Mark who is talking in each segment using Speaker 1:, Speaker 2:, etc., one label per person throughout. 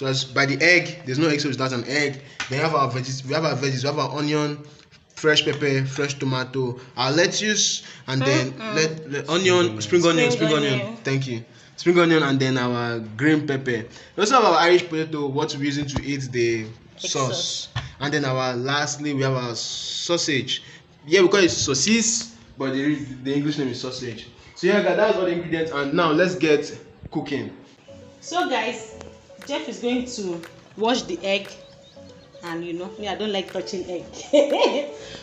Speaker 1: So as by the egg, there's no egg, so it's not an egg. Then we have our veggies. We have our onion, fresh pepper, fresh tomato, our lettuce, and then onion, spring onion. Thank you. Spring onion, and then our green pepper. We also have our Irish potato, what we're using to eat the sauce. And then lastly we have our sausage. Yeah, we call it saucisse, but the English name is sausage. So yeah, guys, that's all the ingredients, and now let's get cooking.
Speaker 2: So guys, Jeff is going to wash the egg, and you know me, I don't like touching egg.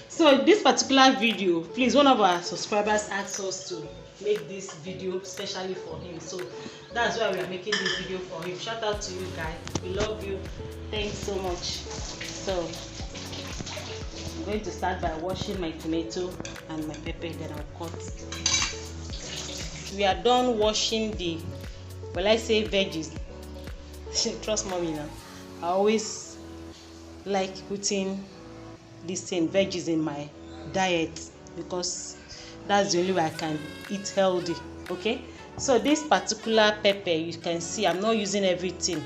Speaker 2: So this particular video, please, one of our subscribers asked us to make this video specially for him, so that's why we are making this video for him. Shout out to you guys, we love you, thanks so much. So I'm going to start by washing my tomato and my pepper, then I'll cut. We are done washing the, well, I say veggies. Trust mommy now, I always like putting these veggies in my diet because that's the only way I can eat healthy. Okay, so this particular pepper, you can see I'm not using everything.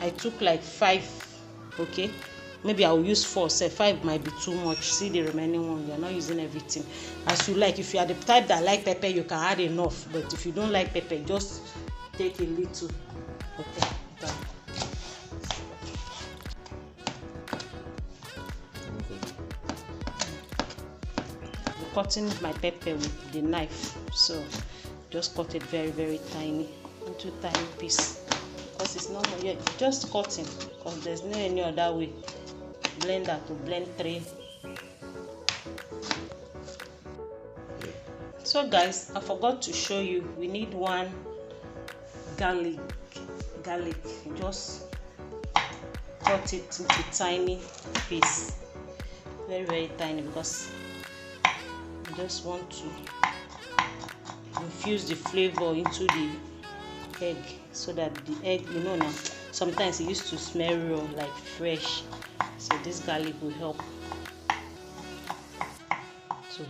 Speaker 2: I took like 5. Okay, maybe I'll use 4. Say 5 might be too much. See the remaining one, you're not using everything as you like. If you are the type that like pepper, you can add enough, but if you don't like pepper, just take a little. Okay, done. I'm cutting my pepper with the knife, so just cut it very, very tiny into tiny piece, because it's not yet just cutting, because there's no any other way. Blender to blend 3. So guys, I forgot to show you, we need 1 garlic. Just cut it into tiny piece, very, very tiny, because I just want to infuse the flavor into the egg, so that the egg, you know, now sometimes it used to smell raw, like fresh, so this garlic will help to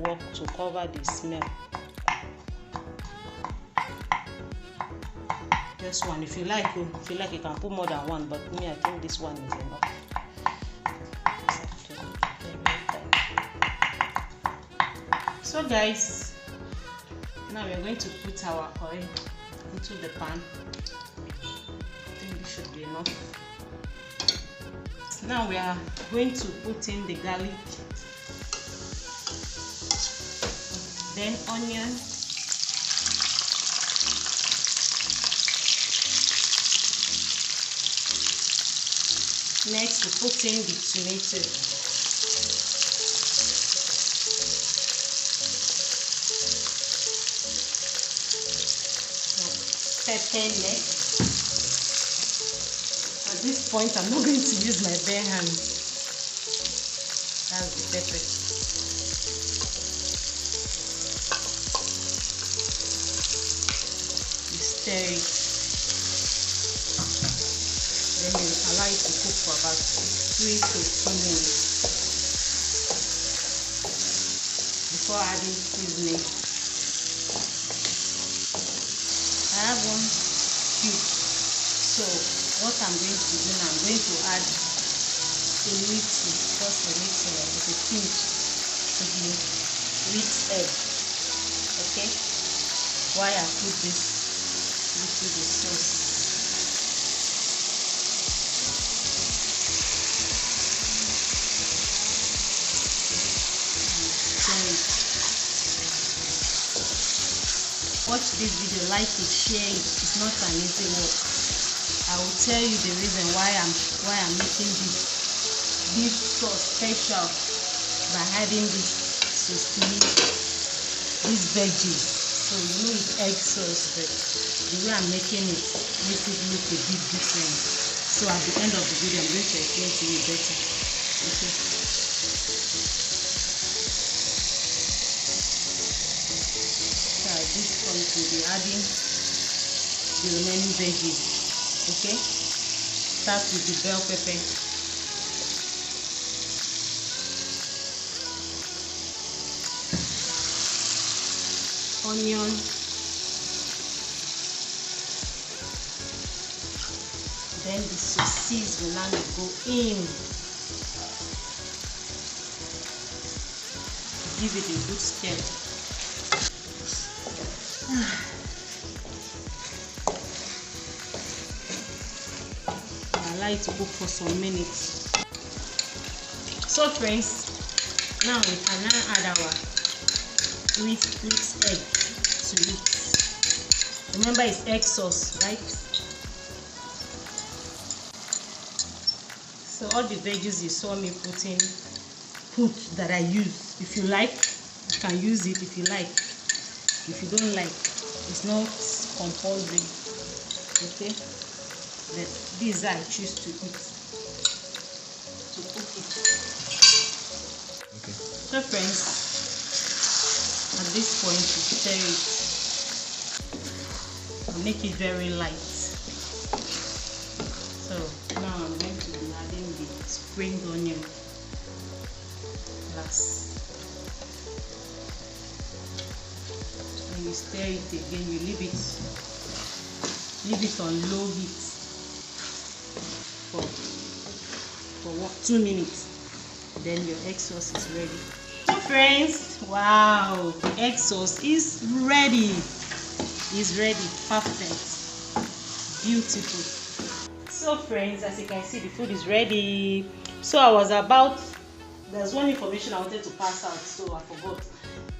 Speaker 2: work to cover the smell. Just 1. If you like, you can put more than 1, but me, I think this one is enough. So guys, now we are going to put our oil into the pan. I think this should be enough. Now we are going to put in the garlic, then onion, next we put in the tomato, pepper next. At this point, I'm not going to use my bare hand. That's the pepper. You stir it. Then you allow it to cook for about 3 to 2 minutes before adding seasoning. I have 1 cube, so what I'm going to do now, I'm going to add a little, just a little, with a pinch to the wheat egg. Okay, why I put this into the sauce. Watch this video, like it, share it. It's not an easy work. I will tell you the reason why I'm making this beef sauce special by adding this sauce, these veggies. So you know it's egg sauce, but the way I'm making it makes it look a bit different. So at the end of the video, I'm going to explain to you better. Okay. At this point, we'll be adding the remaining veggies. Okay, start with the bell pepper, onion, Then the sauces will now go in. Give it a good stir. Allow it to cook for some minutes. So friends, now we can now add our mixed egg to it. Remember, it's egg sauce, right? So all the veggies you saw me put that I use. If you like, you can use it. If you like, if you don't like, it's not compulsory. Okay, but these I choose to eat, to cook it.
Speaker 1: Okay.
Speaker 2: So friends, at this point you stir it and make it very light. So now I'm going to be adding the spring onion last. When you stir it again, you leave it on low heat for what, 2 minutes. Then your egg sauce is ready. So friends, wow, the egg sauce is ready. It's ready, perfect, beautiful. So friends, as you can see, the food is ready. So there's one information I wanted to pass out, so I forgot.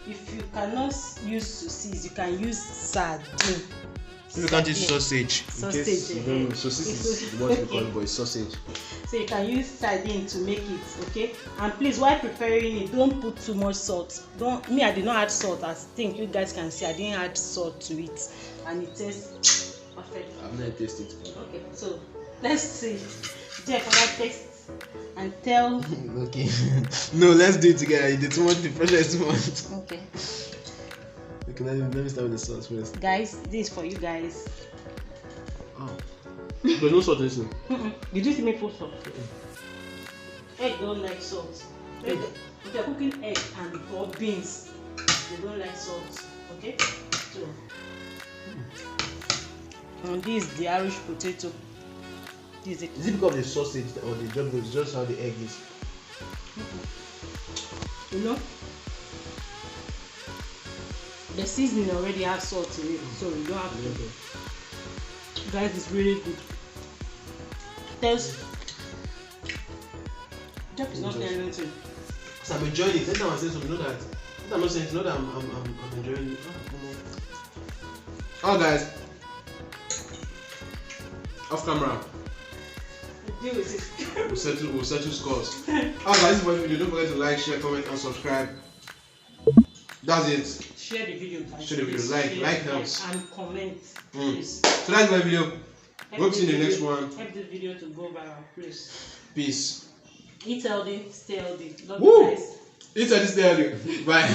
Speaker 2: If you cannot use sauces, you can use sardine.
Speaker 1: If you can't use sausage.
Speaker 2: Sausage.
Speaker 1: In case you don't know, sausage is what we call it, but it's sausage.
Speaker 2: So you can use sardine to make it, okay? And please, while preparing it, don't put too much salt. I did not add salt. I think you guys can see I didn't add salt to it, and it tastes perfect.
Speaker 1: I've never tasted it.
Speaker 2: Okay, so let's see. Jeff, can I taste and tell?
Speaker 1: Okay. No, let's do it together. You did too much. The pressure is too much.
Speaker 2: Okay.
Speaker 1: Okay, let me start with the sauce first.
Speaker 2: Guys, this is for you guys.
Speaker 1: Oh. There's no salt in this one.
Speaker 2: Did you see me put salt? Egg don't like salt. If you're cooking egg or beans, they don't like salt. Okay? So, and this is the Irish potato.
Speaker 1: Is it because of the sausage or just how the egg is?
Speaker 2: You know, the seasoning already has salt in it, so you don't have to. Guys, it's really good. Taste. Jeff is not saying anything.
Speaker 1: So I'm enjoying it. Next time I say something, you know that. I'm not saying it, you know that I'm enjoying it. Oh guys, off camera.
Speaker 2: Deal with it.
Speaker 1: We'll settle scores. Oh guys, this is my video. Don't forget to like, share, comment, and subscribe. That's it.
Speaker 2: Share the video, guys.
Speaker 1: Share the video. Like helps.
Speaker 2: And comment. Please.
Speaker 1: So that's my video. Hope to see you in the next one.
Speaker 2: Help this video to go viral, please.
Speaker 1: Peace.
Speaker 2: Eat healthy, stay healthy. Love you guys.
Speaker 1: Eat healthy, stay healthy. Bye.